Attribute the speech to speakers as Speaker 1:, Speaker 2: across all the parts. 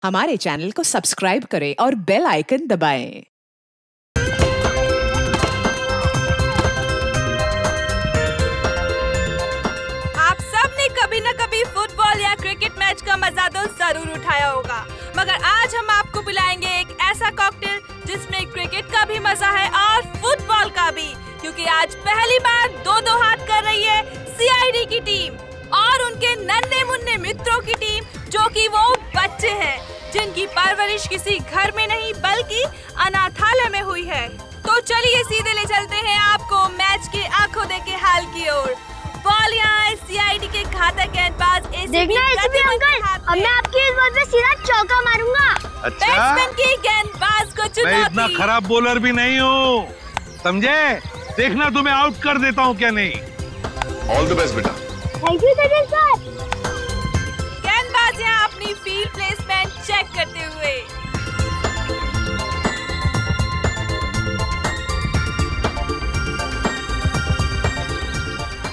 Speaker 1: हमारे चैनल को सब्सक्राइब करें और बेल आइकन दबाएं।
Speaker 2: आप सब ने कभी न कभी फुटबॉल या क्रिकेट मैच का मजा तो जरूर उठाया होगा, मगर आज हम आपको पिलाएंगे एक ऐसा कॉकटेल जिसमें क्रिकेट का भी मजा है और फुटबॉल का भी, क्योंकि आज पहली बार दो हाथ कर रही है सीआईडी की टीम और उनके नन्हे मुन्ने मित्रों की टीम, जो कि वो बच्चे हैं जिनकी परवरिश किसी घर में नहीं बल्कि अनाथालय में हुई है। तो चलिए सीधे ले चलते हैं आपको मैच के आंखों देखे हाल की ओर। बॉल यहाँ है सीआईडी के घातक गेंदबाज
Speaker 3: देखना अंकल, अब मैं आपकी इस बॉल पे सीधा चौका मारूंगा।
Speaker 4: अच्छा?
Speaker 2: बैट्समैन के गेंदबाज को चुनौती।
Speaker 4: मैं इतना खराब बॉलर भी नहीं हूँ, समझे? देखना तुम्हें आउट कर देता हूँ क्या नहीं।
Speaker 5: ऑल द बेस्ट बेटा।
Speaker 3: Thank you sir.
Speaker 2: गेंदबाज यहाँ अपनी फील्ड प्लेसमेंट चेक करते हुए।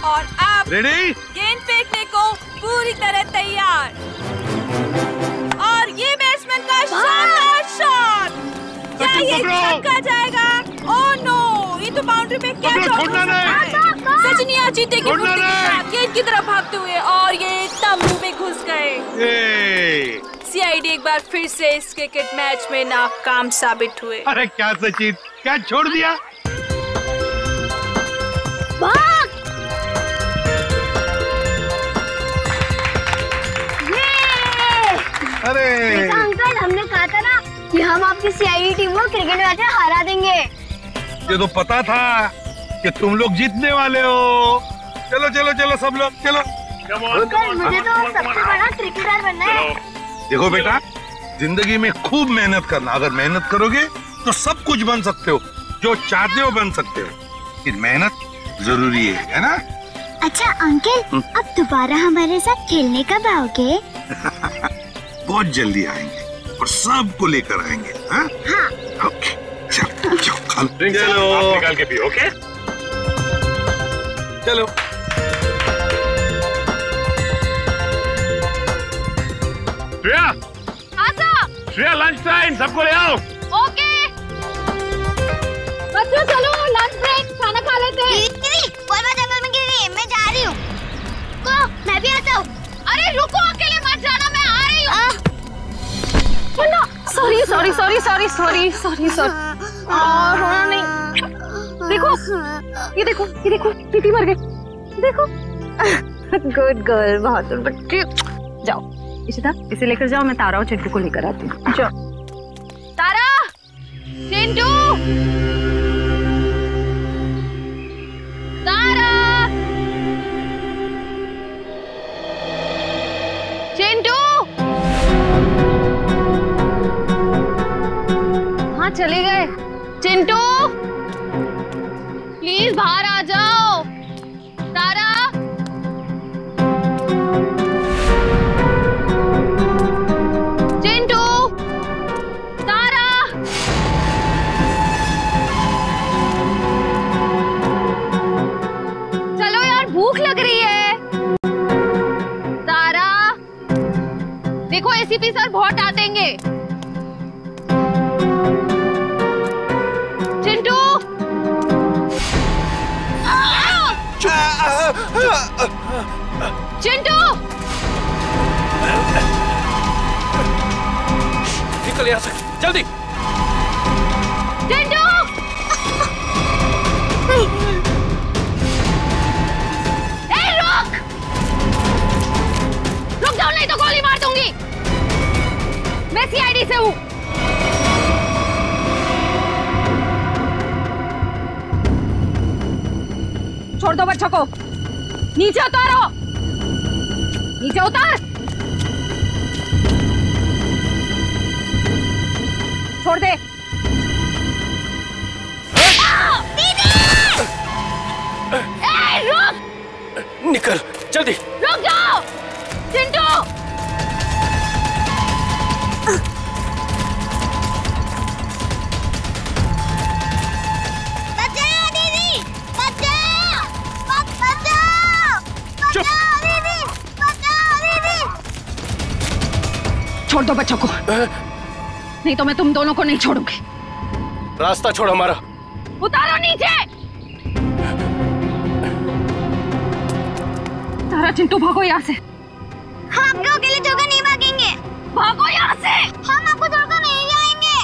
Speaker 2: और अब
Speaker 4: रेडी?
Speaker 2: गेंद फेंकने को पूरी तरह तैयार। और ये बैट्समैन का शानदार शॉट। क्या ये छक्का जाएगा? ओह नो, ये तो बाउंड्री पे क्या सचिन यहाँ चीते की फुर्ती के साथ गेंद की तरफ भागते हुए और ये तंबू में घुस गए। सीआईडी एक बार फिर से इस क्रिकेट मैच में नाकाम साबित हुए।
Speaker 4: अरे क्या सचिन, क्या छोड़ दिया?
Speaker 3: भाग!
Speaker 4: अरे
Speaker 3: अंकल, हमने कहा था ना कि हम आपकी सीआईडी टीम को क्रिकेट मैच में हरा देंगे।
Speaker 4: ये तो पता था कि तुम लोग जीतने वाले हो। चलो चलो चलो सब लोग चलो।
Speaker 3: अंकल, मुझे तो सबसे बड़ा क्रिकेटर बनना है।
Speaker 4: देखो बेटा, जिंदगी में खूब मेहनत करना। अगर मेहनत करोगे तो सब कुछ बन सकते हो, जो चाहते हो बन सकते हो। लेकिन मेहनत जरूरी है ना?
Speaker 3: अच्छा अंकल, अब दोबारा हमारे साथ खेलने कब आओगे?
Speaker 4: बहुत जल्दी आएंगे और सबको लेकर आएंगे। हाँ? ओके, चलो चलो
Speaker 5: आप निकाल के पियो, ओके?
Speaker 4: चलो।
Speaker 5: श्रेया, श्रेया लंच टाइम, सबको ले आओ।
Speaker 3: ओके बच्चों, चलो लंच ब्रेक, खाना खा लेते हैं। जंगल में गिर गई, मैं जा रही हूँ। मैं भी आता हूँ। अरे रुको, अकेले मत जाना, मैं आ रही हूँ।
Speaker 6: सॉरी रोना नहीं। देखो प्रीति मर गई। देखो गुड गर्ल, बहादुर बच्ची। जाओ इशिता, इसे लेकर जाओ, मैं तारा और चिंटू को लेकर आती हूँ। जाओ तारा, चिंटू, तारा, चिंटू। हाँ चले गए। चिंटू प्लीज बाहर आ जाओ। तारा, चिंटू, तारा। चलो यार, भूख लग रही है। तारा, देखो एसीपी सर बहुत डांटेंगे। चिंटू, चिंटू,
Speaker 5: निकल यहाँ से, जल्दी।
Speaker 6: चिंटू, रुक जाओ, नहीं तो गोली मार दूंगी। मैं सीआईडी से हूँ। छोड़ दो बच्चों को, नीचे उतारो, नीचे उतार। छोड़ दे। रुक,
Speaker 5: निकल जल्दी।
Speaker 6: रुक जाओ चिंटू।
Speaker 3: बचाओ दीदी, बचाओ,
Speaker 5: चुप।
Speaker 3: बचाओ दीदी, बचाओ दीदी।
Speaker 6: छोड़ दो बच्चों को, नहीं तो मैं तुम दोनों को नहीं छोड़ूंगी।
Speaker 7: रास्ता छोड़ हमारा।
Speaker 6: उतारो नीचे। तारा चिंटू भागो यहाँ से।
Speaker 3: हम आपको अकेले छोड़कर नहीं भागेंगे।
Speaker 6: भागो यहाँ से।
Speaker 3: हम आपको छोड़कर नहीं जाएंगे।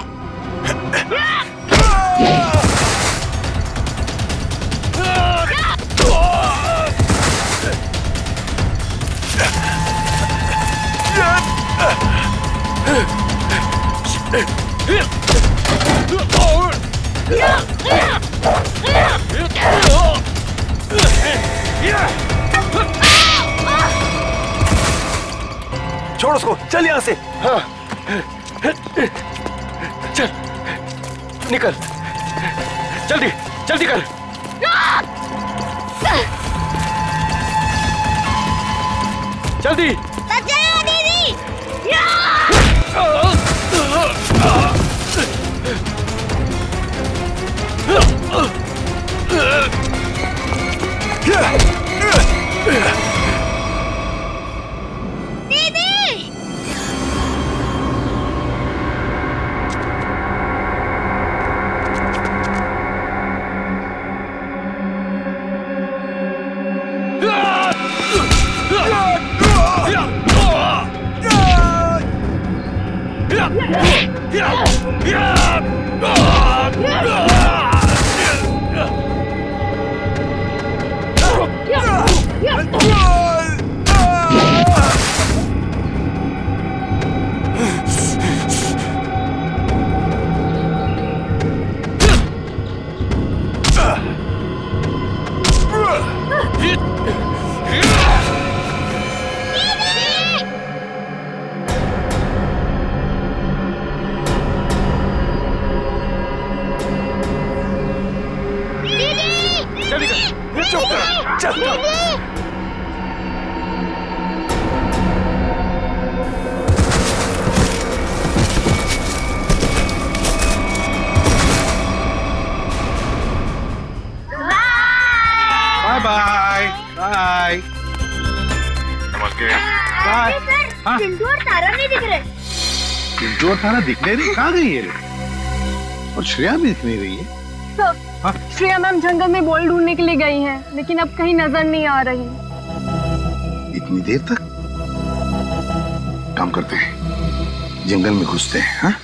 Speaker 7: छोड़ उसको, चल यहाँ से। हाँ, चल निकल, जल्दी जल्दी कर। जल्दी।
Speaker 3: दीदी। चिंटू और तारा नहीं दिख रहे।
Speaker 4: चिंटू और तारा दिख नहीं रही, कहाँ गई है? और श्रेया भी दिख नहीं रही है।
Speaker 6: सर, श्रेया मैम जंगल में बॉल ढूंढने के लिए गई हैं, लेकिन अब कहीं नजर नहीं आ रही।
Speaker 4: इतनी देर तक? काम करते हैं, जंगल में घुसते हैं। हाँ?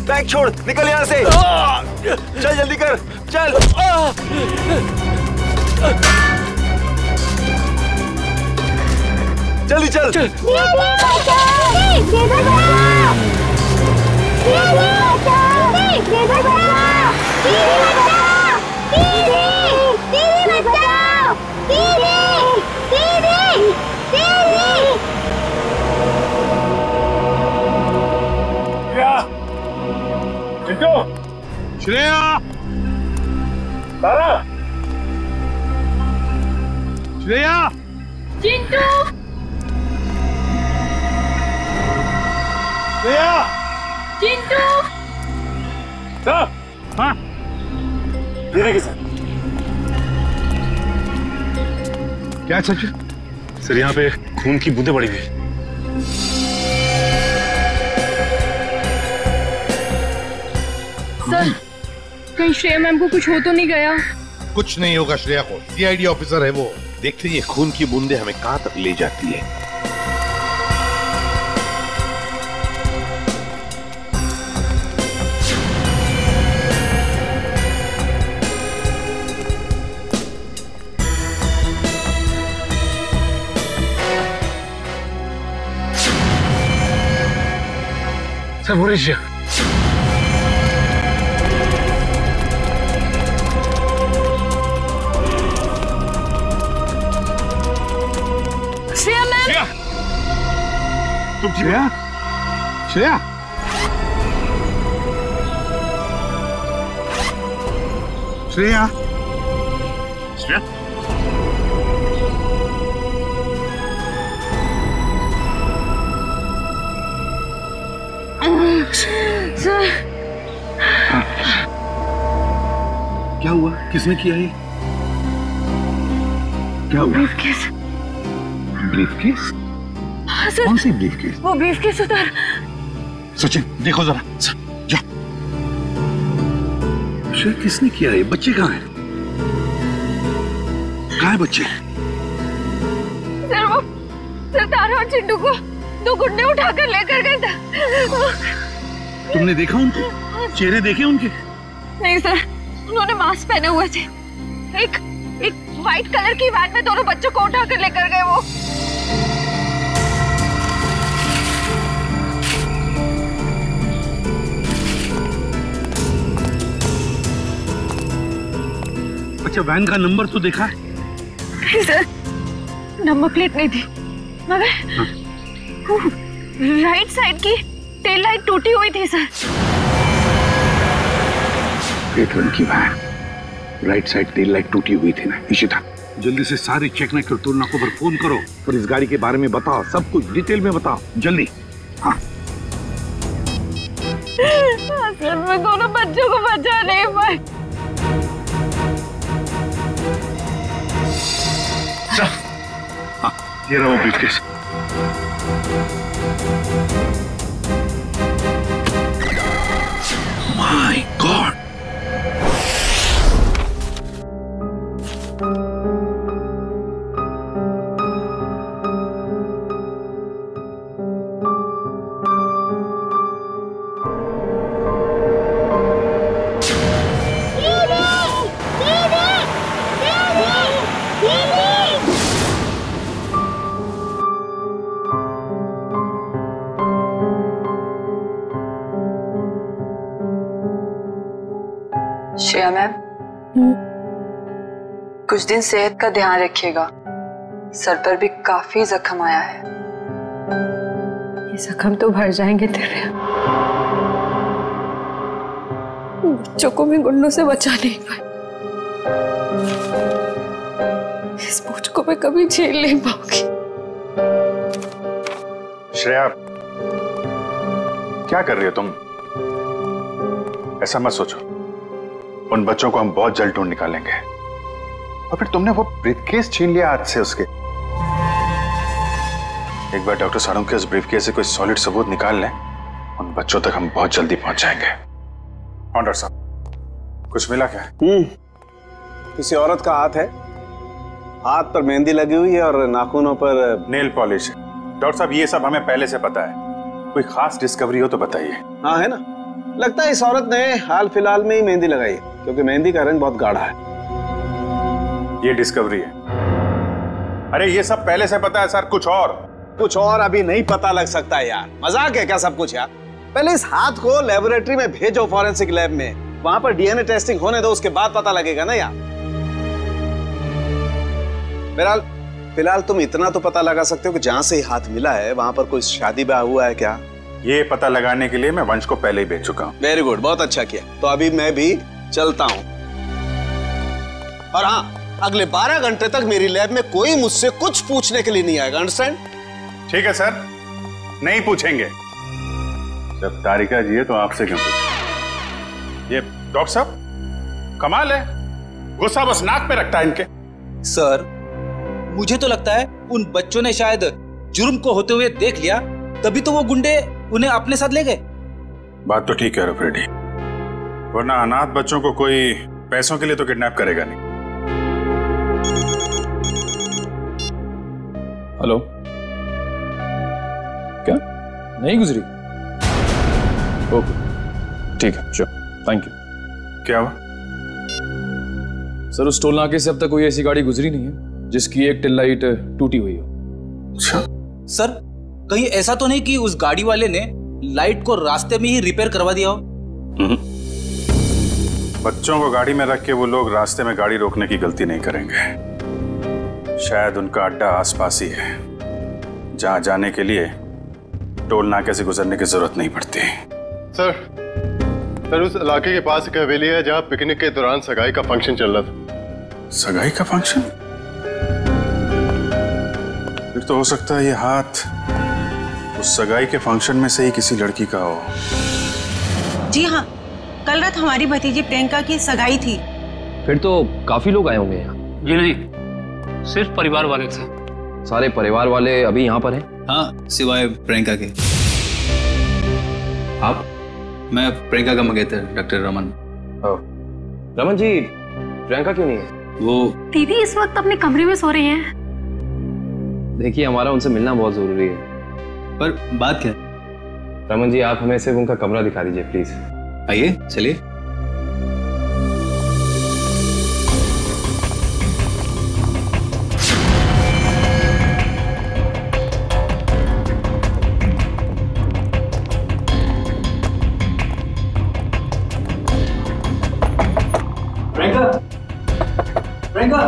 Speaker 7: बैग छोड़, निकल यहाँ से। चल जल्दी कर, चल। जल्दी चल, चल।
Speaker 4: श्रेया,
Speaker 5: तारा,
Speaker 4: श्रेया,
Speaker 6: चिंटू,
Speaker 5: श्रेया,
Speaker 6: चिंटू।
Speaker 5: सर, हाँ, ये देखिए सर।
Speaker 4: क्या सचिन?
Speaker 5: सर यहाँ पे खून की बूंदें पड़ी हुई।
Speaker 6: सर, कहीं श्रेया मैम को कुछ हो तो नहीं गया?
Speaker 4: कुछ नहीं होगा श्रेया को, सीआईडी ऑफिसर है वो। देखते ये खून की बूंदें हमें कहां तक ले जाती है। सर बोले श्रेया।
Speaker 2: श्रेया मैम।
Speaker 5: श्रेया, तुम श्रेया? श्रेया,
Speaker 4: श्रेया,
Speaker 5: श्रेया,
Speaker 4: क्या हुआ? किसने किया ये? क्या हुआ?
Speaker 6: ब्रीफकेस।
Speaker 4: ब्रीफकेस?
Speaker 6: हाँ सर।
Speaker 4: कौन सी ब्रीफकेस?
Speaker 6: वो ब्रीफकेस उधर।
Speaker 4: सचिन देखो जरा, जा। श्रेया किसने किया ये? बच्चे कहाँ हैं? कहाँ है बच्चे?
Speaker 6: सर तारा और चिंटू को 2 गुंडे उठाकर लेकर गए थे।
Speaker 4: तुमने देखा उनको? चेहरे देखे उनके?
Speaker 6: नहीं सर, उन्होंने मास्क पहने हुए थे। एक व्हाइट कलर की वैन में दोनों बच्चों को उठाकर लेकर गए वो।
Speaker 4: अच्छा, वैन का नंबर तो देखा है?
Speaker 6: नहीं सर, नंबर प्लेट नहीं थी, मगर राइट साइड की टेल लाइट टूटी हुई थी सर।
Speaker 4: रेड रंग की van, right side tail light टूटी हुई थी ना। इशिता, जल्दी से सारी चेकमेट कर तुलना को पर फोन करो और इस गाड़ी के बारे में बताओ, सब कुछ डिटेल में बताओ जल्दी। हाँ
Speaker 6: सर, मैं दोनों बच्चों को बचा नहीं पाई।
Speaker 4: हाँ, ये रहा वो briefcase. My God,
Speaker 8: Shreya ma'am, कुछ दिन सेहत का ध्यान रखिएगा। सर पर भी काफी जख्म आया है।
Speaker 6: ये जख्म तो भर जाएंगे तेरे। बच्चों को भी गुंडों से बचा नहीं पाए। इस बोझ को मैं कभी झेल नहीं पाऊंगी।
Speaker 5: श्रेया, क्या कर रही हो तुम? ऐसा मत सोचो, उन बच्चों को हम बहुत जल्द ढूंढ निकालेंगे। और फिर तुमने वो ब्रीफकेस छीन लिया हाथ से उसके। एक बार डॉक्टर सारों के उस ब्रीफकेस से कोई सॉलिड सबूत निकाल लें, उन बच्चों तक हम बहुत जल्दी पहुंच जाएंगे। हाँ डॉक्टर साहब, कुछ मिला क्या?
Speaker 9: किसी औरत का हाथ है, हाथ पर मेहंदी लगी हुई है और नाखूनों पर
Speaker 5: नेल पॉलिश। डॉक्टर साहब, ये सब हमें पहले से पता है, कोई खास डिस्कवरी हो तो बताइए।
Speaker 9: हाँ है ना, लगता है इस औरत ने हाल फिलहाल में ही मेहंदी लगाई है, क्योंकि मेहंदी का रंग बहुत गाढ़ा है।
Speaker 5: ये डिस्कवरी है? अरे ये सब पहले से पता है सर। कुछ और
Speaker 9: अभी नहीं पता लग सकता है यार। मजाक है क्या सब कुछ यार? पहले इस हाथ को लेबोरेटरी में भेजो, फॉरेंसिक लैब में, वहां पर डीएनए टेस्टिंग होने दो, उसके बाद पता लगेगा ना यार। फिलहाल तुम इतना तो पता लगा सकते हो कि जहां से ही हाथ मिला है वहां पर कोई शादी ब्याह हुआ है क्या?
Speaker 5: ये पता लगाने के लिए मैं वंश को पहले ही भेज चुका हूँ।
Speaker 9: वेरी गुड, बहुत अच्छा किया। तो अभी मैं भी चलता हूँ। और हाँ, अगले 12 घंटे तक मेरी लैब में कोई मुझसे कुछ पूछने के लिए नहीं आएगा। अंडरस्टैंड?
Speaker 5: ठीक है सर, नहीं पूछेंगे। जब तारिका जी है तो आपसे क्यों पूछें? ये डॉक्टर साहब कमाल है, गुस्सा बस नाक पे रखता है इनके।
Speaker 10: सर, मुझे तो लगता है उन बच्चों ने शायद जुर्म को होते हुए देख लिया, तभी तो वो गुंडे उन्हें अपने साथ ले गए।
Speaker 5: बात तो ठीक है फ्रेडी, वरना अनाथ बच्चों को कोई पैसों के लिए तो किडनैप करेगा नहीं।
Speaker 11: हेलो, क्या नहीं गुजरी? ओके, ठीक है, श्योर, थैंक यू।
Speaker 5: क्या हुआ?
Speaker 11: सर, उस टोल नाके से अब तक कोई ऐसी गाड़ी गुजरी नहीं है जिसकी एक टेल लाइट टूटी हुई हो।
Speaker 10: सर, कहीं ऐसा तो नहीं कि उस गाड़ी वाले ने लाइट को रास्ते में ही रिपेयर करवा दिया हो?
Speaker 5: बच्चों को गाड़ी में रख के वो लोग रास्ते में गाड़ी रोकने की गलती नहीं करेंगे। शायद उनका अड्डा आसपास ही है, जहां जाने के लिए टोल नाके से गुजरने की जरूरत नहीं पड़ती।
Speaker 12: सर उस इलाके के पास एक हवेली है जहां पिकनिक के दौरान सगाई का फंक्शन चल रहा था।
Speaker 5: सगाई का फंक्शन? फिर तो हो सकता है ये हाथ उस सगाई के फंक्शन में से ही किसी लड़की का हो।
Speaker 13: जी हाँ, कल रात हमारी भतीजी प्रियंका की सगाई थी।
Speaker 11: फिर तो काफी लोग आए होंगे यहाँ।
Speaker 14: जी नहीं, सिर्फ परिवार वाले थे।
Speaker 11: सारे परिवार वाले अभी यहाँ पर हैं?
Speaker 10: हाँ, सिवाय प्रियंका के।
Speaker 11: आप?
Speaker 10: मैं प्रियंका का मंगेतर डॉक्टर रमन।
Speaker 11: रमन जी, प्रियंका क्यों नहीं है?
Speaker 10: वो
Speaker 6: दीदी इस वक्त अपने कमरे में सो रही हैं।
Speaker 11: देखिए, हमारा उनसे मिलना बहुत जरूरी है।
Speaker 10: पर बात क्या?
Speaker 11: रमन जी, आप हमें सिर्फ उनका कमरा दिखा दीजिए प्लीज।
Speaker 10: आइए, चलिए।
Speaker 14: प्रियंका, प्रियंका,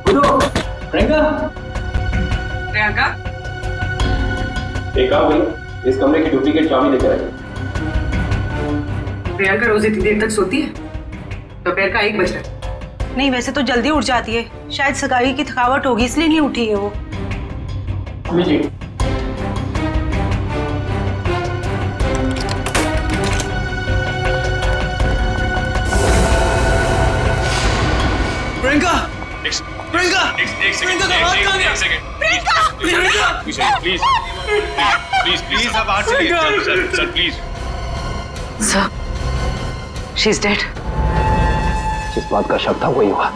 Speaker 14: उठो, प्रियंका,
Speaker 13: प्रियंका,
Speaker 11: एक काम करिए, इस कमरे की डुप्लीकेट चाबी लेकर आइए।
Speaker 13: प्रियंका रोज इतनी देर तक सोती है? दोपहर का 1 बज रहा है। नहीं, वैसे तो जल्दी उठ जाती है, शायद सगाई की थकावट होगी इसलिए नहीं उठी है वो।
Speaker 14: लीजिए।
Speaker 10: प्रियंका, प्रियंका,
Speaker 14: प्रियंका का हाथ कहाँ गया? प्रियंका,
Speaker 5: प्लीज आप बाहर चलिए। Sir please.
Speaker 13: Sir, she is dead.
Speaker 11: जिस बात का शक था वही हुआ।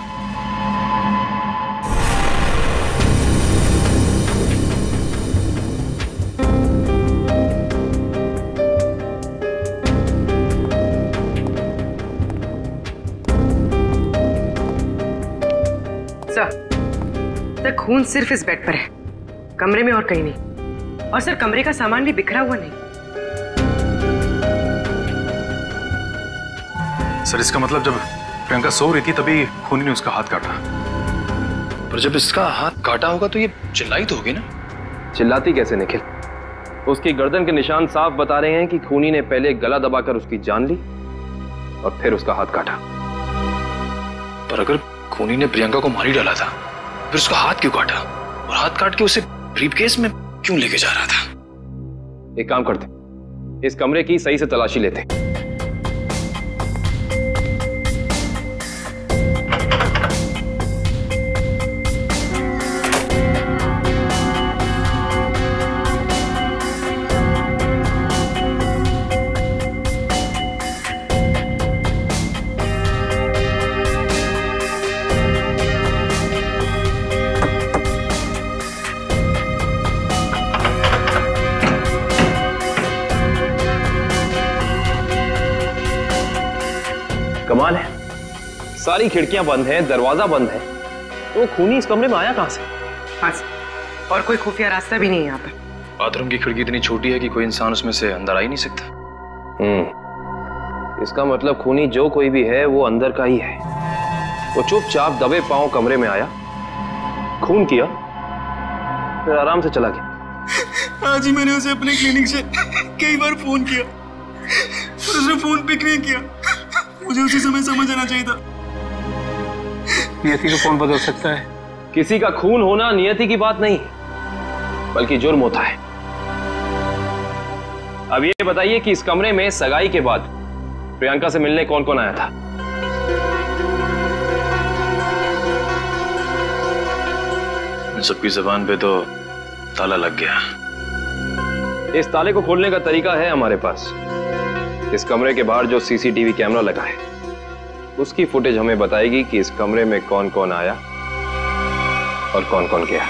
Speaker 13: सर, खून सिर्फ इस बेड पर है, कमरे में और कहीं नहीं। और सर, कमरे का सामान भी बिखरा हुआ नहीं।
Speaker 15: सर, इसका मतलब जब प्रियंका सो रही थी तभी खूनी ने उसका हाथ काटा। पर जब इसका हाथ काटा होगा तो ये चिल्लाई तो होगी ना?
Speaker 11: चिल्लाती कैसे निखिल? उसकी गर्दन के निशान साफ बता रहे हैं कि खूनी ने पहले गला दबाकर उसकी जान ली और फिर उसका हाथ काटा।
Speaker 15: पर अगर खूनी ने प्रियंका को मार ही डाला था, फिर उसका हाथ क्यों काटा? और हाथ काट के उसे ब्रीफकेस में क्यों लेके जा रहा था?
Speaker 11: एक काम करते, इस कमरे की सही से तलाशी लेते। कमाल है, सारी खिड़कियां बंद हैं, दरवाजा बंद है, तो खूनी इस कमरे में आया कहां से?
Speaker 13: हाँ, और कोई खुफिया रास्ता भी नहीं है यहाँ पर।
Speaker 15: बाथरूम की खिड़की इतनी छोटी है कि कोई इंसान उसमें से अंदर आ ही नहीं सकता।
Speaker 11: इसका मतलब खूनी जो कोई भी है वो अंदर का ही है। वो चुपचाप दबे पांव कमरे में आया, खून किया, फिर आराम से चला गया।
Speaker 16: आज ही मैंने उसे अपने क्लिनिक से कई बार फोन किया और उसने फोन पिक नहीं किया। मुझे उसी समय समझ आना चाहिए था।
Speaker 14: नियति को कौन बदल सकता है?
Speaker 11: किसी का खून होना नियति की बात नहीं, बल्कि जुर्म होता है। अब ये बताइए कि इस कमरे में सगाई के बाद प्रियंका से मिलने कौन कौन आया था?
Speaker 15: इन सबकी जुबान पे तो ताला लग गया।
Speaker 11: इस ताले को खोलने का तरीका है हमारे पास। इस कमरे के बाहर जो सीसीटीवी कैमरा लगा है, उसकी फुटेज हमें बताएगी कि इस कमरे में कौन कौन आया और कौन कौन गया।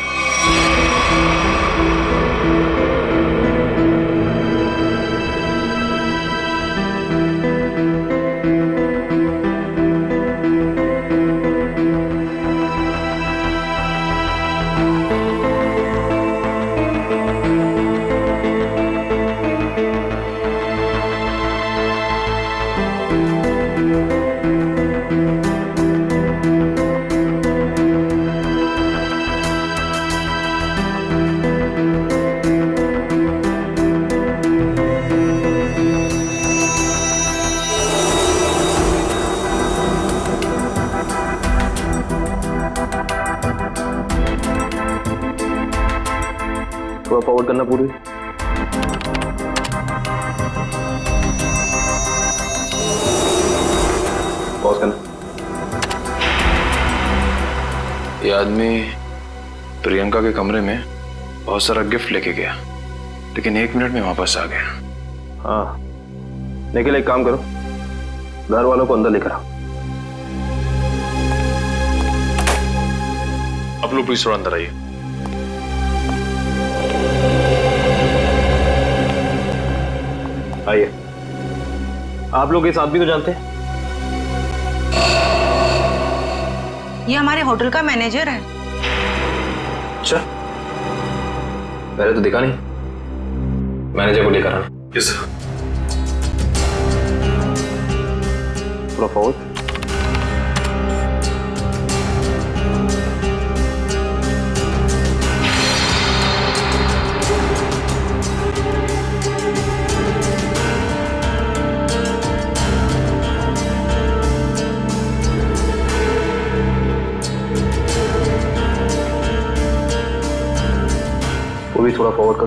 Speaker 11: फॉरवर्ड करना पूरी। पॉज करना।
Speaker 15: ये आदमी प्रियंका के कमरे में बहुत सारा गिफ्ट लेके गया, लेकिन 1 मिनट में वापस आ गया।
Speaker 11: हाँ, निखिल एक काम करो, घर वालों को अंदर लेकर आओ।
Speaker 15: आप लोग प्लीज थोड़ा अंदर आइए।
Speaker 11: आइए। आप लोग इस आदमी को जानते हैं?
Speaker 13: ये हमारे होटल का मैनेजर है।
Speaker 11: अच्छा, पहले तो दिखा नहीं। मैनेजर को लेकर आना।
Speaker 15: Yes sir.
Speaker 11: थोड़ा फॉरवर्ड। वो भी थोड़ा फॉरवर्ड कर।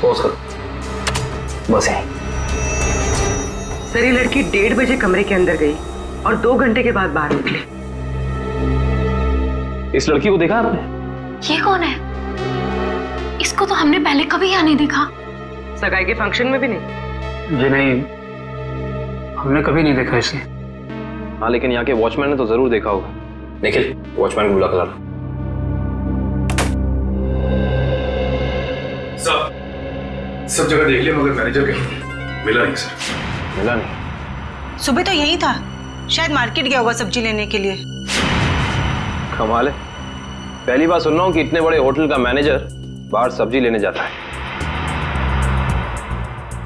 Speaker 11: पॉज कर। बस है।
Speaker 13: सर ये लड़की 1:30 बजे कमरे के अंदर गई और 2 घंटे के बाद बाहर निकली।
Speaker 11: इस लड़की को देखा आपने?
Speaker 3: ये कौन है? इसको तो हमने पहले कभी यहाँ नहीं देखा।
Speaker 13: सगाई के फंक्शन में भी नहीं?
Speaker 10: जी नहीं, हमने कभी नहीं देखा इसे।
Speaker 11: हाँ, लेकिन यहाँ के वॉचमैन ने तो जरूर देखा होगा। निखिल, वॉचमैन को बुला कर ला।
Speaker 15: सब जगह देख लिया मगर मैनेजर कहीं मिला नहीं सर।
Speaker 11: मिला नहीं?
Speaker 13: सुबह तो यही था, शायद मार्केट गया होगा सब्जी लेने के लिए।
Speaker 11: कमाल है, पहली बार सुन रहा हूँ कि इतने बड़े होटल का मैनेजर बाहर सब्जी लेने जाता है।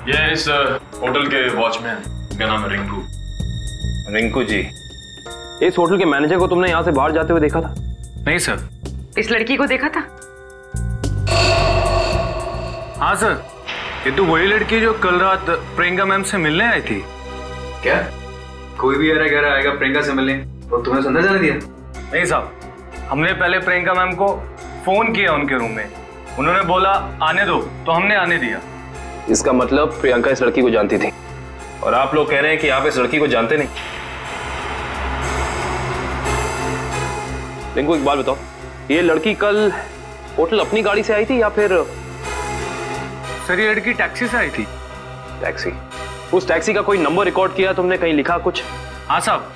Speaker 15: ये इस होटल के वॉचमैन का नाम है रिंकू।
Speaker 11: रिंकू जी, इस होटल के मैनेजर को तुमने यहाँ से बाहर जाते हुए देखा था?
Speaker 15: नहीं सर।
Speaker 13: इस लड़की को देखा था?
Speaker 16: हाँ सर, ये तो वही लड़की जो कल रात प्रियंका मैम से मिलने आई थी।
Speaker 10: क्या कोई भी यार घर आएगा प्रियंका से मिलने और तुमने अंदर जाने दिया?
Speaker 16: नहीं साहब, हमने पहले प्रियंका मैम को फोन किया उनके रूम में, उन्होंने बोला आने दो, तो हमने आने दिया।
Speaker 11: इसका मतलब प्रियंका इस लड़की को जानती थी और आप लोग कह रहे हैं कि आप इस लड़की को जानते नहीं। रिंकू एक बात बताओ, ये लड़की कल होटल अपनी गाड़ी से आई थी या फिर?
Speaker 16: सर ये लड़की टैक्सी से आई थी।
Speaker 11: टैक्सी? उस टैक्सी का कोई नंबर रिकॉर्ड किया तुमने, कहीं लिखा कुछ?
Speaker 16: हाँ साहब,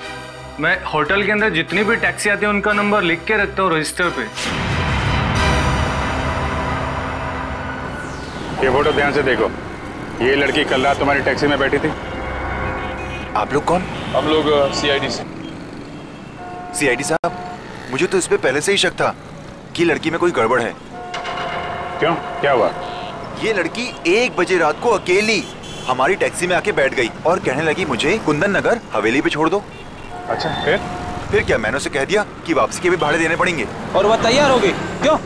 Speaker 16: मैं होटल के अंदर जितनी भी टैक्सी आती है उनका नंबर लिख के रखता हूँ रजिस्टर पे।
Speaker 5: ये फोटो ध्यान से देखो, ये लड़की कल रात तुम्हारी टैक्सी में बैठी थी।
Speaker 7: आप लोग कौन?
Speaker 15: हम लोग सीआईडी से।
Speaker 7: सीआईडी साहब, मुझे तो इस पे पहले से ही शक था कि लड़की में कोई गड़बड़ है।
Speaker 5: क्यों, क्या हुआ?
Speaker 7: ये लड़की 1 बजे रात को अकेली हमारी टैक्सी में आके बैठ गई और कहने लगी मुझे कुंदन नगर हवेली पे छोड़ दो।
Speaker 5: अच्छा,
Speaker 7: फिर क्या मैंने उसे कह दिया कि वापसी के भी भाड़े देने पड़ेंगे
Speaker 10: और वह तैयार हो गई। क्यों?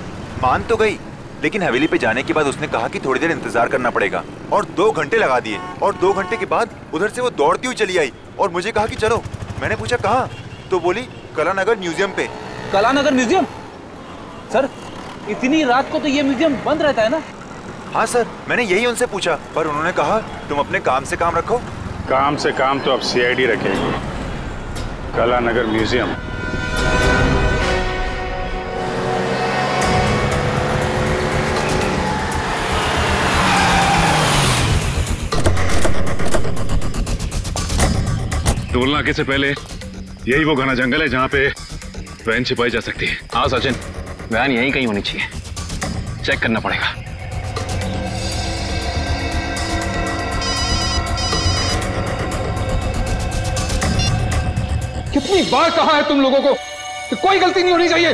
Speaker 7: मान तो गई, लेकिन हवेली पे जाने के बाद उसने कहा कि थोड़ी देर इंतजार करना पड़ेगा और 2 घंटे लगा दिए और 2 घंटे के बाद उधर से वो दौड़ती हुई चली आई और मुझे कहा कि चलो। मैंने पूछा कहाँ, तो बोली कलानगर म्यूजियम पे।
Speaker 10: कलानगर म्यूजियम? सर इतनी रात को तो ये म्यूजियम बंद रहता है ना?
Speaker 7: हाँ सर, मैंने यही उनसे पूछा, पर उन्होंने कहा तुम अपने काम से काम रखो।
Speaker 5: काम से काम तो अब सीआईडी रखेगी। कलानगर म्यूजियम?
Speaker 12: टोल नाके से पहले यही वो घना जंगल है जहाँ पे वैन छिपाई जा सकती है।
Speaker 11: हाँ सचिन, वैन यहीं कहीं होनी चाहिए, चेक करना पड़ेगा।
Speaker 17: कितनी बार कहा है तुम लोगों को कि कोई गलती नहीं होनी चाहिए,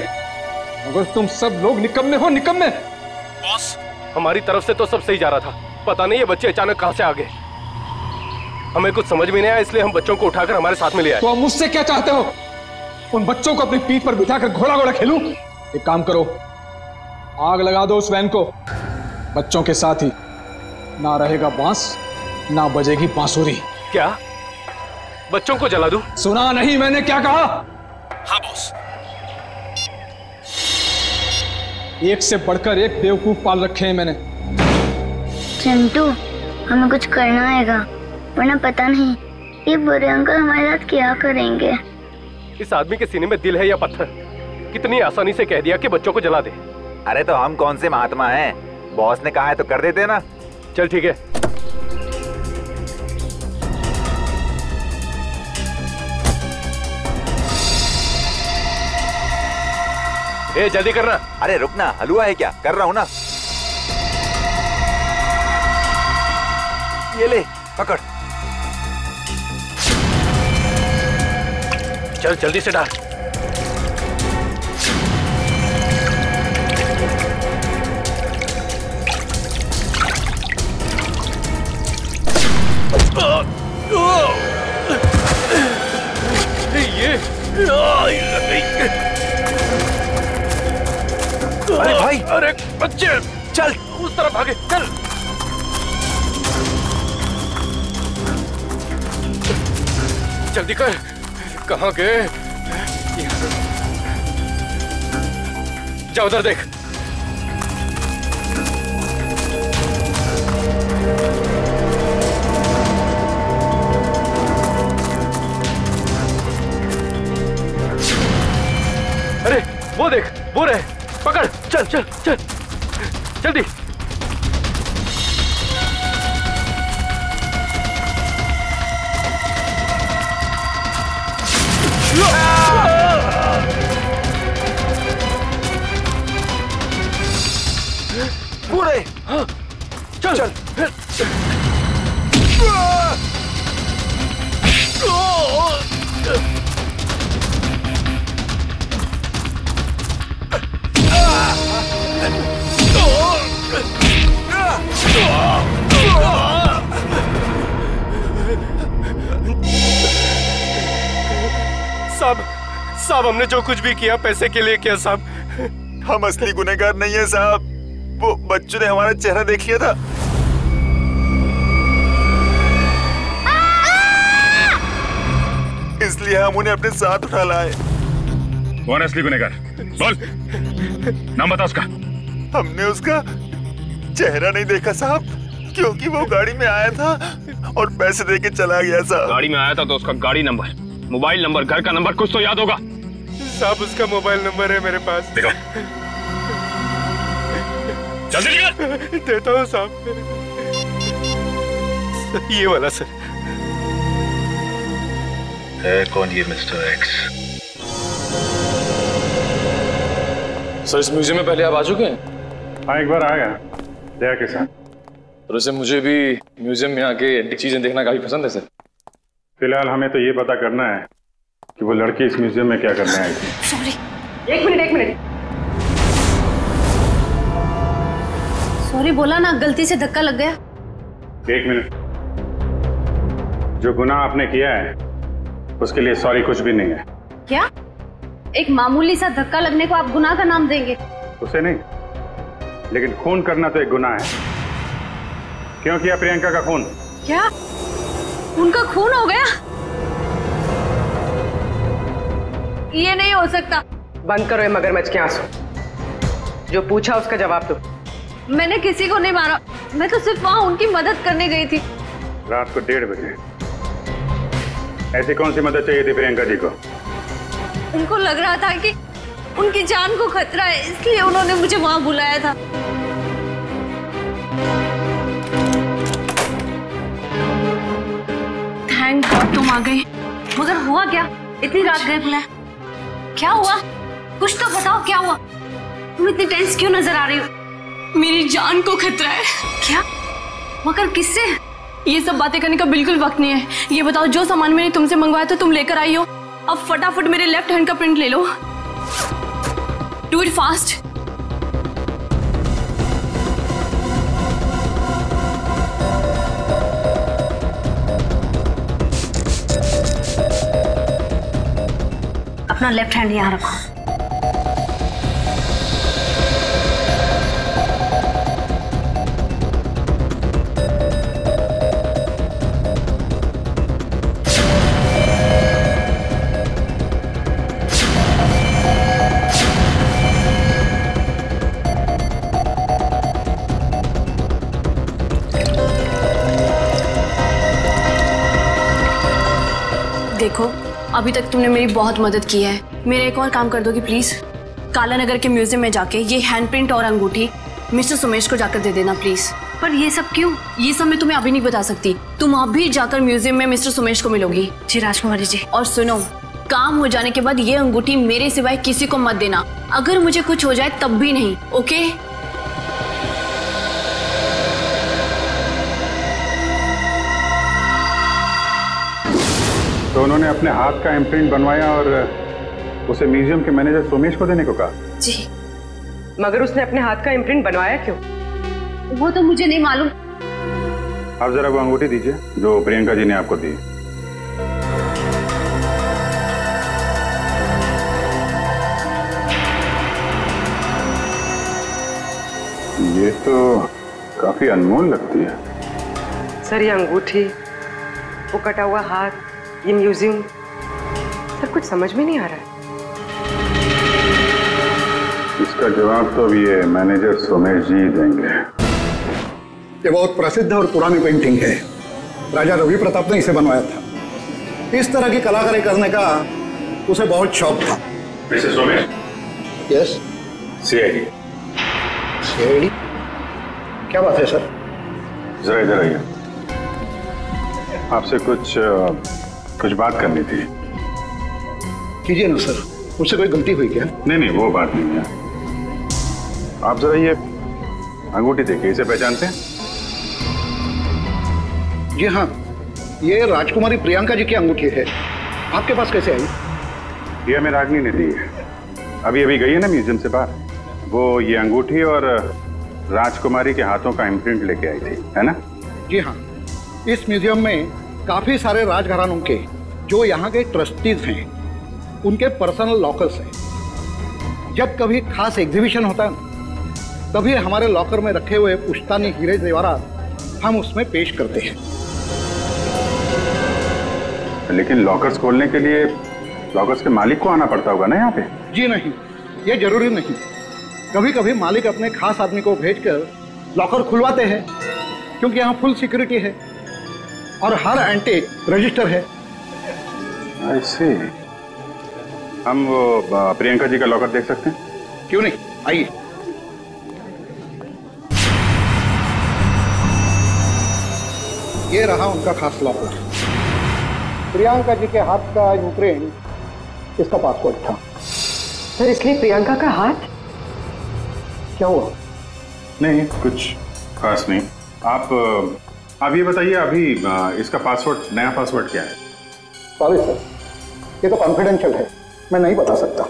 Speaker 17: मगर तुम सब लोग निकम्मे हो, निकम्मे।
Speaker 18: बॉस, हमारी तरफ से तो सब सही जा रहा था, पता नहीं ये बच्चे अचानक कहां से आ गए। हमें कुछ समझ में नहीं आया, इसलिए हम बच्चों को उठाकर हमारे साथ में ले आए।
Speaker 17: तो आप मुझसे क्या चाहते हो? उन बच्चों को अपनी पीठ पर बिठाकर घोड़ा घोड़ा खेलूं? एक काम करो, आग लगा दो उस वैन को। बच्चों के साथ ही ना रहेगा बांस, ना बजेगी बांसुरी।
Speaker 18: क्या बच्चों को जला दूं?
Speaker 17: सुना नहीं मैंने क्या कहा?
Speaker 18: हाँ बॉस।
Speaker 17: एक से बढ़कर एक बेवकूफ पाल रखे हैं मैंने।
Speaker 3: चिंटू, हमें कुछ करना आएगा, वरना पता नहीं ये बुरे अंकल हमारे साथ क्या करेंगे।
Speaker 18: इस आदमी के सीने में दिल है या पत्थर? कितनी आसानी से कह दिया कि बच्चों को जला दे।
Speaker 7: अरे तो हम कौन से महात्मा हैं? बॉस ने कहा है तो कर देते ना।
Speaker 18: चल ठीक है। ए जल्दी करना।
Speaker 7: अरे रुकना, हलवा है क्या? कर रहा हूँ ना। ये ले पकड़।
Speaker 18: चल जल्दी से डाल।
Speaker 7: अरे भाई,
Speaker 18: अरे बच्चे
Speaker 7: चल
Speaker 18: उस तरफ भागे, चल। जल्दी कर, कहाँ गए? जा उधर देख। अरे वो देख, वो रहे। पकड़, चल चल चल जल्दी।
Speaker 7: पूरे
Speaker 18: हाँ, चल चल। साहब हमने जो कुछ भी किया पैसे के लिए किया साहब।
Speaker 7: हम असली गुनहगार नहीं है साहब। वो बच्चों ने हमारा चेहरा देख लिया था। इसलिए हम उन्हें अपने साथ उठा लाए।
Speaker 12: कौन असली गुनहगार? बोल, नाम बता उसका।
Speaker 7: हमने उसका चेहरा नहीं देखा साहब, क्योंकि वो गाड़ी में आया था और पैसे देके चला गया साहब।
Speaker 11: गाड़ी में आया था तो उसका गाड़ी नंबर, मोबाइल नंबर, घर का नंबर कुछ तो याद होगा।
Speaker 18: साहब उसका मोबाइल नंबर है मेरे पास।
Speaker 12: देखो जल्दी निकल।
Speaker 18: देता हूँ साहब, ये वाला सर।
Speaker 12: है कौन ये मिस्टर एक्स?
Speaker 15: सर इस म्यूजियम में पहले आप आ चुके हैं?
Speaker 5: हाँ एक बार आ गया दया के साथ।
Speaker 15: तो वैसे मुझे भी म्यूजियम में आके एंटीक चीजें देखना काफी पसंद है सर।
Speaker 5: फिलहाल हमें तो ये पता करना है कि वो लड़की इस म्यूजियम में क्या करने आई थी।
Speaker 6: सॉरी, एक मिनट। सॉरी बोला ना, गलती से धक्का लग गया।
Speaker 5: एक मिनट। जो गुनाह आपने किया है उसके लिए सॉरी कुछ भी नहीं है।
Speaker 6: क्या? एक मामूली सा धक्का लगने को आप गुनाह का नाम देंगे?
Speaker 5: उसे नहीं, लेकिन खून करना तो एक गुनाह है। क्यों किया प्रियंका का खून?
Speaker 6: क्या उनका खून हो गया? ये नहीं हो सकता।
Speaker 13: बंद करो ये मगरमच्छ के आंसू। जो पूछा उसका जवाब दो।
Speaker 6: मैंने किसी को नहीं मारा, मैं तो सिर्फ वहां उनकी मदद करने गई थी।
Speaker 5: रात को 1:30 बजे ऐसी कौन सी मदद चाहिए थी प्रियंका जी को?
Speaker 6: उनको लग रहा था कि उनकी जान को खतरा है, इसलिए उन्होंने मुझे वहां बुलाया था। थैंक गॉड तुम आ गए। मगर हुआ क्या? इतनी रात गए बुलाया? क्या हुआ? कुछ तो बताओ, क्या हुआ? तुम इतनी टेंस क्यों नजर आ रही हो?
Speaker 19: मेरी जान को खतरा है।
Speaker 6: क्या? मगर किससे?
Speaker 19: ये सब बातें करने का बिल्कुल वक्त नहीं है। ये बताओ, जो सामान मैंने तुमसे मंगवाया था तुम लेकर आई हो, अब फटाफट मेरे लेफ्ट हैंड का प्रिंट ले लो। Do it fast.
Speaker 6: अपना लेफ्ट हैंड यहाँ रखो।
Speaker 19: देखो, अभी तक तुमने मेरी बहुत मदद की है। मेरा एक और काम कर दोगी प्लीज? काला नगर के म्यूजियम में जाके ये हैंडप्रिंट और अंगूठी मिस्टर सुमेश को जाकर दे देना प्लीज।
Speaker 6: पर ये सब क्यों?
Speaker 19: ये सब मैं तुम्हें अभी नहीं बता सकती। तुम अभी जाकर म्यूजियम में मिस्टर सुमेश को मिलोगी।
Speaker 6: जी राजकुमारी जी।
Speaker 19: और सुनो, काम हो जाने के बाद ये अंगूठी मेरे सिवाय किसी को मत देना। अगर मुझे कुछ हो जाए तब भी नहीं, ओके?
Speaker 5: तो उन्होंने अपने हाथ का इम्प्रिंट बनवाया और उसे म्यूजियम के मैनेजर सोमेश को देने को कहा।
Speaker 19: जी।
Speaker 13: मगर उसने अपने हाथ का इम्प्रिंट बनवाया क्यों?
Speaker 6: वो तो मुझे नहीं मालूम।
Speaker 5: आप जरा वो अंगूठी दीजिए जो प्रियंका जी ने आपको दी। ये तो काफी अनमोल लगती है।
Speaker 13: सर ये अंगूठी, वो कटा हुआ हाथ, ये म्यूजियम, सर कुछ समझ में नहीं आ रहा है।
Speaker 5: इसका जवाब तो अभी ये मैनेजर सोमेश जी देंगे।
Speaker 4: ये बहुत प्रसिद्ध और पुरानी पेंटिंग है। राजा रवि प्रताप ने इसे बनवाया था। इस तरह की कलाकारी करने का उसे बहुत शौक था।
Speaker 5: Mister Somesh.
Speaker 4: Yes.
Speaker 5: CID.
Speaker 4: CID? क्या बात है सर?
Speaker 5: जरा इधर आइए, आपसे कुछ बात करनी थी।
Speaker 4: कीजिए ना सर, मुझसे कोई गलती हुई क्या?
Speaker 5: नहीं, वो बात नहीं है। आप जरा ये अंगूठी देखिए, इसे पहचानते हैं?
Speaker 4: जी हाँ, ये राजकुमारी प्रियंका जी की अंगूठी है। आपके पास कैसे आई?
Speaker 5: ये हमें रागनी ने दी है। अभी गई है ना म्यूजियम से बाहर। वो ये अंगूठी और राजकुमारी के हाथों का इम्प्रिंट लेके आई थी, है ना?
Speaker 4: जी हाँ, इस म्यूजियम में काफी सारे राजघरानों के जो यहाँ के ट्रस्टीज हैं उनके पर्सनल लॉकर्स हैं। जब कभी खास एग्जीबिशन होता है तभी हमारे लॉकर में रखे हुए पुश्तैनी हीरे जेवरात हम उसमें पेश करते हैं।
Speaker 5: लेकिन लॉकर्स खोलने के लिए लॉकर्स के मालिक को आना पड़ता होगा ना यहाँ पे?
Speaker 4: जी नहीं, ये जरूरी नहीं। कभी कभी मालिक अपने खास आदमी को भेजकर लॉकर खुलवाते हैं, क्योंकि यहाँ फुल सिक्योरिटी है और हर एंटीक रजिस्टर है।
Speaker 5: I see। हम वो प्रियंका जी का लॉकर देख सकते हैं?
Speaker 4: क्यों नहीं, आइए। ये रहा उनका खास लॉकर। प्रियंका जी के हाथ का इम्प्रिंट इसका पासवर्ड था।
Speaker 13: सर इसलिए प्रियंका का हाथ?
Speaker 4: क्या हुआ?
Speaker 5: नहीं, कुछ खास नहीं। आप ये बताइए, अभी इसका पासवर्ड, नया पासवर्ड क्या है?
Speaker 4: सॉरी सर, ये तो कॉन्फिडेंशियल है, मैं नहीं बता सकता।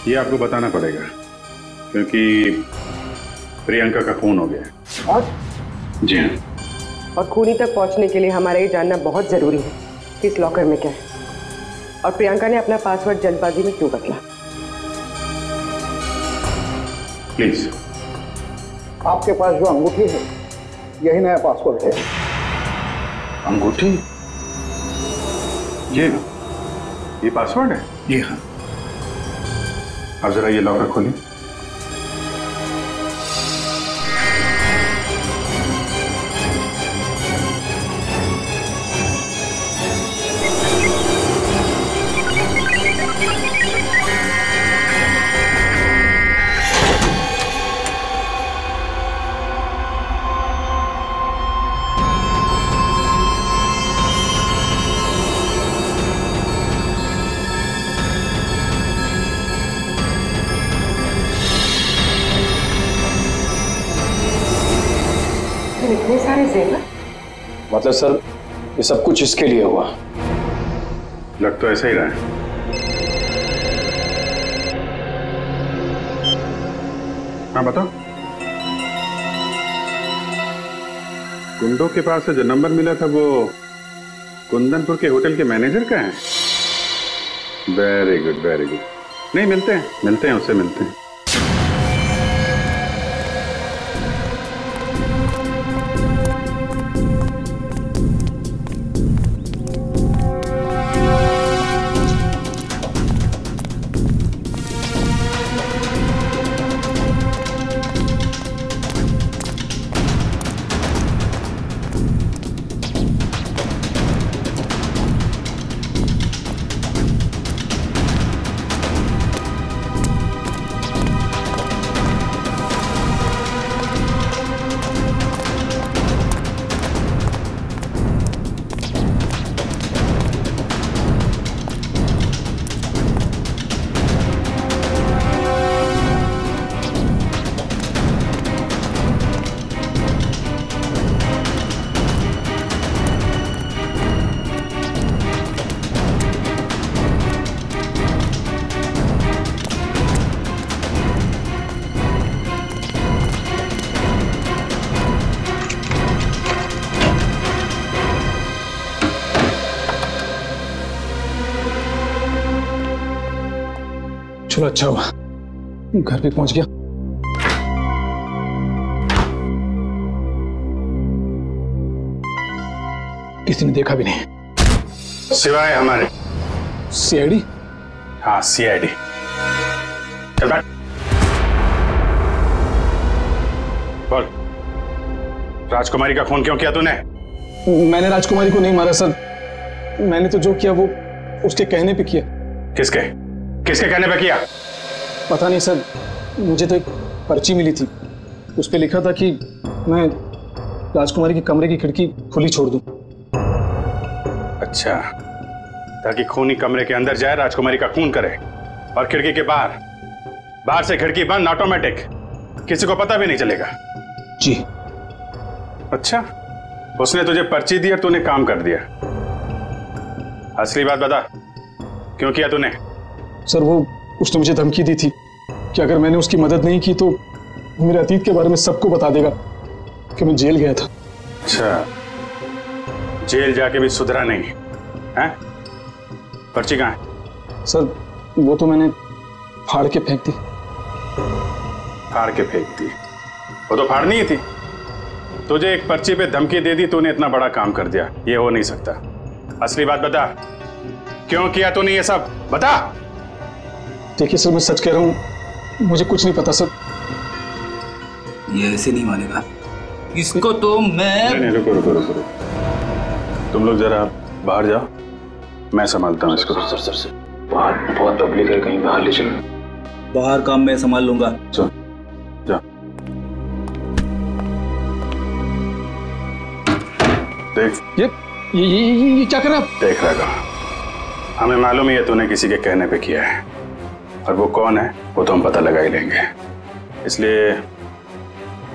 Speaker 5: ये आपको बताना पड़ेगा क्योंकि प्रियंका का खून हो गया।
Speaker 4: आज?
Speaker 5: जी हाँ।
Speaker 13: और खूनी तक पहुंचने के लिए हमारा ये जानना बहुत जरूरी है कि इस लॉकर में क्या है और प्रियंका ने अपना पासवर्ड जल्दबाजी में क्यों बदला।
Speaker 5: प्लीज।
Speaker 4: आपके पास जो अंगूठी है यही नया पासवर्ड है।
Speaker 5: अंगूठी? ये पासवर्ड है?
Speaker 4: जी हाँ।
Speaker 5: अब जरा ये लॉकर खोलिए।
Speaker 13: इतने सारे जेवर?
Speaker 15: मतलब सर ये सब कुछ इसके लिए हुआ?
Speaker 5: लग तो ऐसा ही रहा है। हाँ बताओ। गुंडों के पास से जो नंबर मिला था वो कुंदनपुर के होटल के मैनेजर का है? Very good very good. नहीं मिलते हैं उससे मिलते हैं।
Speaker 17: चलो अच्छा हुआ घर पे पहुंच गया। किसी ने देखा भी नहीं
Speaker 5: सिवाय हमारे
Speaker 17: सीआईडी।
Speaker 5: हाँ सीआईडी। चल बैठ। बोल, राजकुमारी का खून क्यों किया तूने?
Speaker 17: मैंने राजकुमारी को नहीं मारा सर, मैंने तो जो किया वो उसके कहने पे किया।
Speaker 5: किसके कहने पे किया?
Speaker 17: पता नहीं सर, मुझे तो एक पर्ची मिली थी, उस पे लिखा था कि मैं राजकुमारी के कमरे की खिड़की खुली छोड़ दूं।
Speaker 5: अच्छा, ताकि खूनी कमरे के अंदर जाए, राजकुमारी का खून करे और खिड़की के बाहर से खिड़की बंद ऑटोमेटिक, किसी को पता भी नहीं चलेगा।
Speaker 17: जी।
Speaker 5: अच्छा, उसने तुझे पर्ची दी और तूने काम कर दिया। असली बात बता, क्यों किया तूने?
Speaker 17: सर वो उसने मुझे धमकी दी थी कि अगर मैंने उसकी मदद नहीं की तो मेरे अतीत के बारे में सबको बता देगा कि मैं जेल गया था।
Speaker 5: अच्छा, जेल जाके भी सुधरा नहीं है? पर्ची कहाँ है?
Speaker 17: सर वो तो मैंने फाड़ के फेंक दी।
Speaker 5: फाड़ के फेंक दी? वो तो फाड़नी ही थी। तुझे एक पर्ची पे धमकी दे दी, तूने इतना बड़ा काम कर दिया, ये हो नहीं सकता। असली बात बता, क्यों किया तूने ये सब? बता।
Speaker 17: देखिए सर, मैं सच कह रहा हूँ, मुझे कुछ नहीं पता सर।
Speaker 10: ये ऐसे नहीं मानेगा इसको तो मैं।
Speaker 5: नहीं, रुको। तुम लोग जरा बाहर जाओ, मैं संभालता हूँ इसको।
Speaker 15: सर बाहर बहुत पब्लिक है, कहीं बाहर ले चलो।
Speaker 10: बाहर काम मैं संभाल लूंगा।
Speaker 5: चलो जा। देख
Speaker 17: ये क्या कर रहा है?
Speaker 5: देख रहा, हमें मालूम ही है तूने किसी के कहने पे किया है, और वो कौन है वो तो हम पता लगा ही लेंगे। इसलिए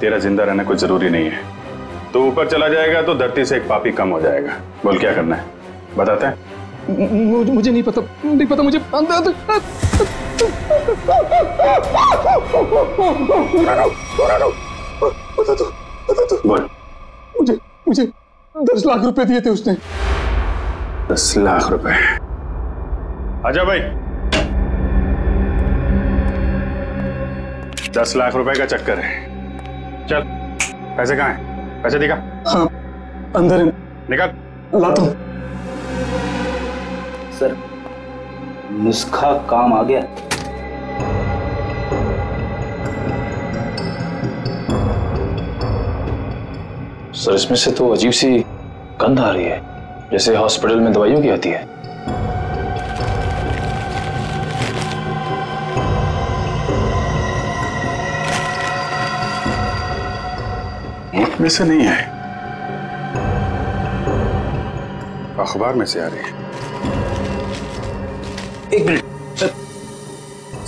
Speaker 5: तेरा जिंदा रहना कुछ जरूरी नहीं है। तो ऊपर चला जाएगा तो धरती से एक पापी कम हो जाएगा। बोल क्या करना है, बताते हैं?
Speaker 17: मुझे नहीं पता मुझे। बता दो।
Speaker 5: बोल।
Speaker 17: मुझे 10 लाख रुपए दिए थे उसने।
Speaker 5: 10 लाख रुपए? आजा भाई। 10 लाख रुपए का चक्कर है। चल, पैसे कहाँ हैं? पैसे दिखा।
Speaker 17: हाँ, अंदर है।
Speaker 5: निकाल।
Speaker 17: लाता हूं।
Speaker 10: सर नुस्खा काम आ गया।
Speaker 15: सर इसमें से तो अजीब सी गंध आ रही है, जैसे हॉस्पिटल में दवाइयों की आती है।
Speaker 5: मुल्क में से नहीं है, अखबार में से आ रही है।
Speaker 10: एक मिनट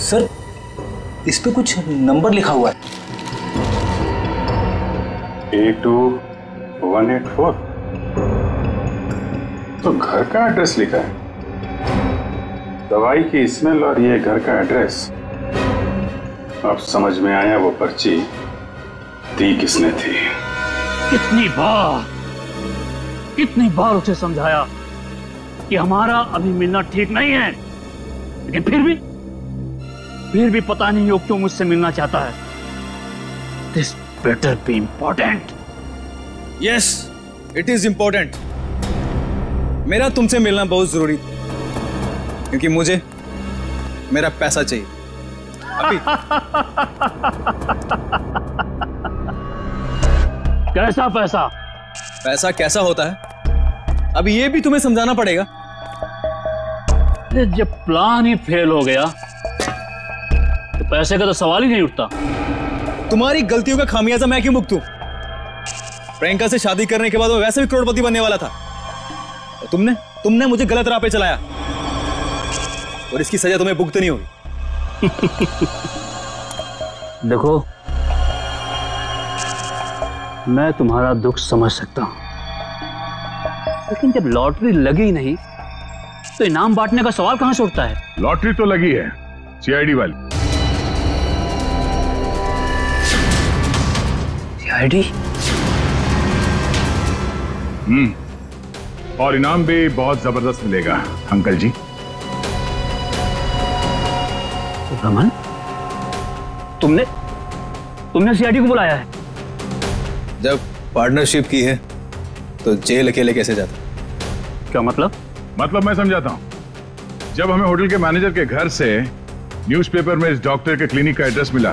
Speaker 10: सर, इस पे कुछ नंबर लिखा हुआ है।
Speaker 5: 82184। तो घर का एड्रेस लिखा है। दवाई की स्मेल और ये घर का एड्रेस। अब समझ में आया वो पर्ची दी किसने थी।
Speaker 20: कितनी बार उसे समझाया कि हमारा अभी मिलना ठीक नहीं है। लेकिन फिर भी पता नहीं वो क्यों मुझसे मिलना चाहता है। This better be important.
Speaker 17: Yes, it is important. मेरा तुमसे मिलना बहुत जरूरी, क्योंकि मुझे मेरा पैसा चाहिए अभी।
Speaker 20: कैसा पैसा?
Speaker 17: पैसा कैसा होता है अब ये भी तुम्हें समझाना पड़ेगा।
Speaker 20: जब प्लान ही फेल हो गया तो पैसे का तो सवाल ही नहीं उठता।
Speaker 17: तुम्हारी गलतियों का खामियाजा मैं क्यों भुगतूं? प्रियंका से शादी करने के बाद वो वैसे भी करोड़पति बनने वाला था, और तुमने मुझे गलत राह पे चलाया, और इसकी सजा तुम्हें भुगतनी होगी।
Speaker 20: देखो, मैं तुम्हारा दुख समझ सकता हूं, लेकिन जब लॉटरी लगी नहीं तो इनाम बांटने का सवाल कहां से उठता है?
Speaker 5: लॉटरी तो लगी है, सीआईडी वाली।
Speaker 20: सीआईडी?
Speaker 5: और इनाम भी बहुत जबरदस्त मिलेगा अंकल जी।
Speaker 20: रमन, तुमने सीआईडी को बुलाया है?
Speaker 17: जब पार्टनरशिप की है तो जेल अकेले कैसे जाता?
Speaker 20: क्या मतलब?
Speaker 5: मतलब मैं समझाता हूं। जब हमें होटल के मैनेजर के घर से न्यूज़पेपर में इस डॉक्टर के क्लिनिक का एड्रेस मिला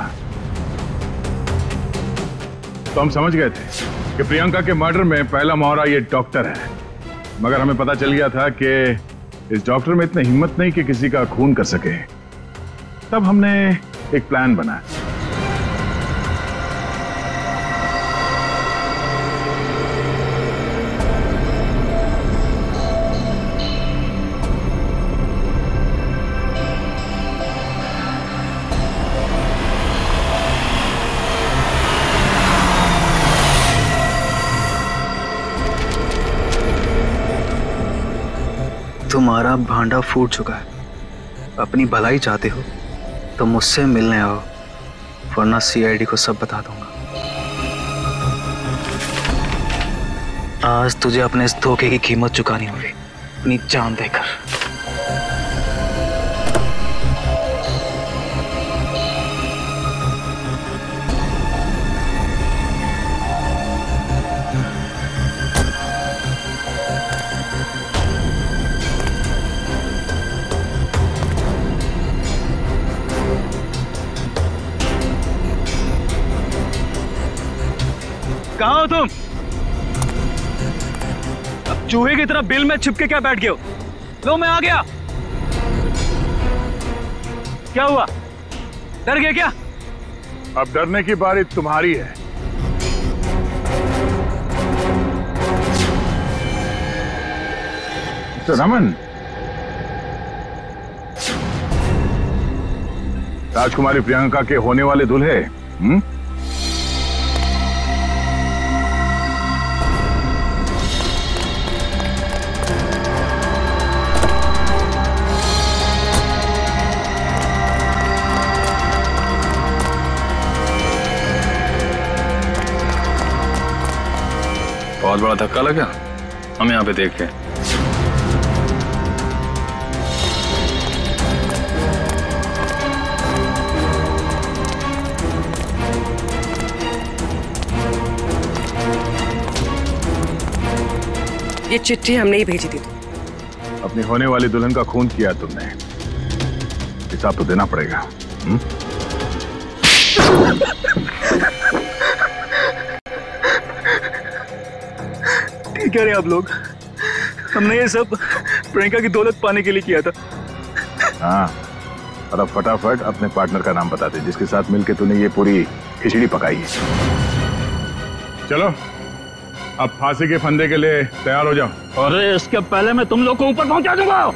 Speaker 5: तो हम समझ गए थे कि प्रियंका के मर्डर में पहला मोहरा ये डॉक्टर है। मगर हमें पता चल गया था कि इस डॉक्टर में इतनी हिम्मत नहीं कि किसी का खून कर सके। तब हमने एक प्लान बनाया।
Speaker 15: तुम्हारा भांडा फूट चुका है। अपनी भलाई चाहते हो तो मुझसे मिलने आओ, वरना सीआईडी को सब बता दूंगा। आज तुझे अपने इस धोखे की कीमत चुकानी होगी, अपनी जान देकर।
Speaker 17: कहाँ हो तुम? अब चूहे की तरह बिल में छिपके क्या बैठ गए हो? लो, मैं आ गया। क्या हुआ? डर गए क्या?
Speaker 5: अब डरने की बारी तुम्हारी है। तो रमन, राजकुमारी प्रियंका के होने वाले दूल्हे,
Speaker 15: बहुत बड़ा धक्का लगा। हम यहाँ पे देख के
Speaker 21: ये चिट्ठी हमने ही भेजी थी।
Speaker 5: अपनी होने वाली दुल्हन का खून किया तुमने, हिसाब तो देना पड़ेगा।
Speaker 17: ठीक कह रहे हैं आप लोग। हमने ये सब प्रियंका की दौलत पाने के लिए किया था।
Speaker 5: हाँ, और अब फटाफट अपने पार्टनर का नाम बता दे जिसके साथ मिलके तूने ये पूरी खिचड़ी पकाई है। चलो, अब फांसी के फंदे के लिए तैयार हो जाओ।
Speaker 20: अरे इसके पहले मैं तुम लोग को ऊपर पहुंचा दूंगा।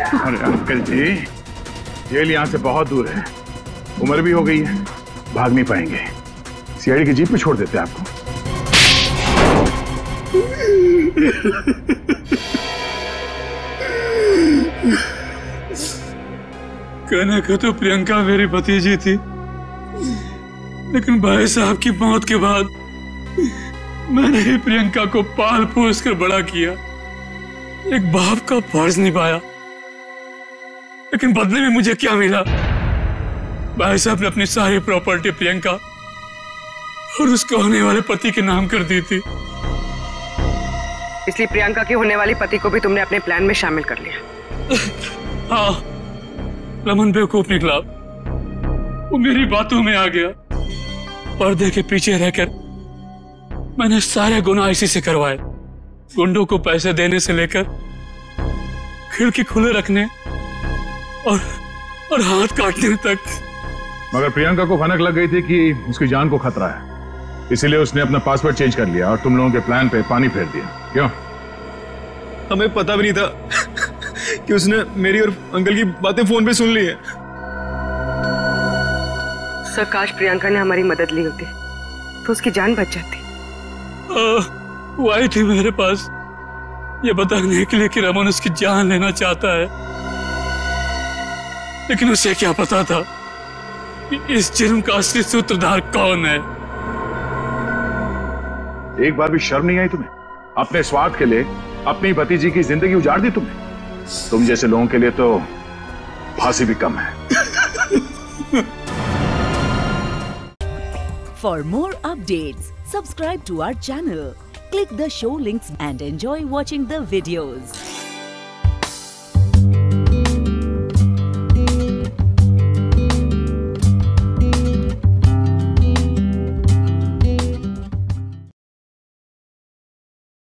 Speaker 5: अरे अंकल जी, जेल यहाँ से बहुत दूर है, उम्र भी हो गई है, भाग नहीं पाएंगे। सीआईडी की जीप में छोड़ देते हैं आपको।
Speaker 1: कहने को तो प्रियंका मेरी भतीजी थी, लेकिन भाई साहब की मौत के बाद मैंने ही प्रियंका को पाल पोस कर बड़ा किया, एक बाप का फर्ज निभाया। लेकिन बदले में मुझे क्या मिला? भाई साहब ने अपनी सारी प्रॉपर्टी प्रियंका और उसके होने वाले पति के नाम कर दी थी।
Speaker 21: इसलिए प्रियंका के होने वाले पति को भी तुमने अपने प्लान में शामिल कर लिया।
Speaker 1: हाँ, रमन बेवकूफ निकला, वो मेरी बातों में आ गया। पर्दे के पीछे रहकर मैंने सारे गुनाह इसी से करवाए, गुंडों को पैसे देने से लेकर खिड़की खुले रखने और हाथ काटने तक।
Speaker 5: मगर प्रियंका को भनक लग गई थी कि उसकी जान को खतरा है, इसीलिए उसने अपना पासवर्ड चेंज कर लिया और तुम लोगों के प्लान पे पानी फेर दिया। क्यों?
Speaker 16: हमें पता भी नहीं था कि उसने मेरी और अंकल की बातें फोन पे सुन ली है।
Speaker 21: सर, काश प्रियंका ने हमारी मदद ली होती तो उसकी जान बच जाती।
Speaker 1: वो आई थी मेरे पास ये बताने के लिए कि रमन उसकी जान लेना चाहता है, लेकिन उसे क्या पता था कि इस जुर्म का असली सूत्रधार कौन है।
Speaker 5: एक बार भी शर्म नहीं आई तुम्हें? अपने स्वार्थ के लिए अपनी भतीजी की जिंदगी उजाड़ दी तुमने। तुम जैसे लोगों के लिए तो फांसी भी कम है।
Speaker 22: For more updates, subscribe to our channel, click the show links and enjoy watching the videos.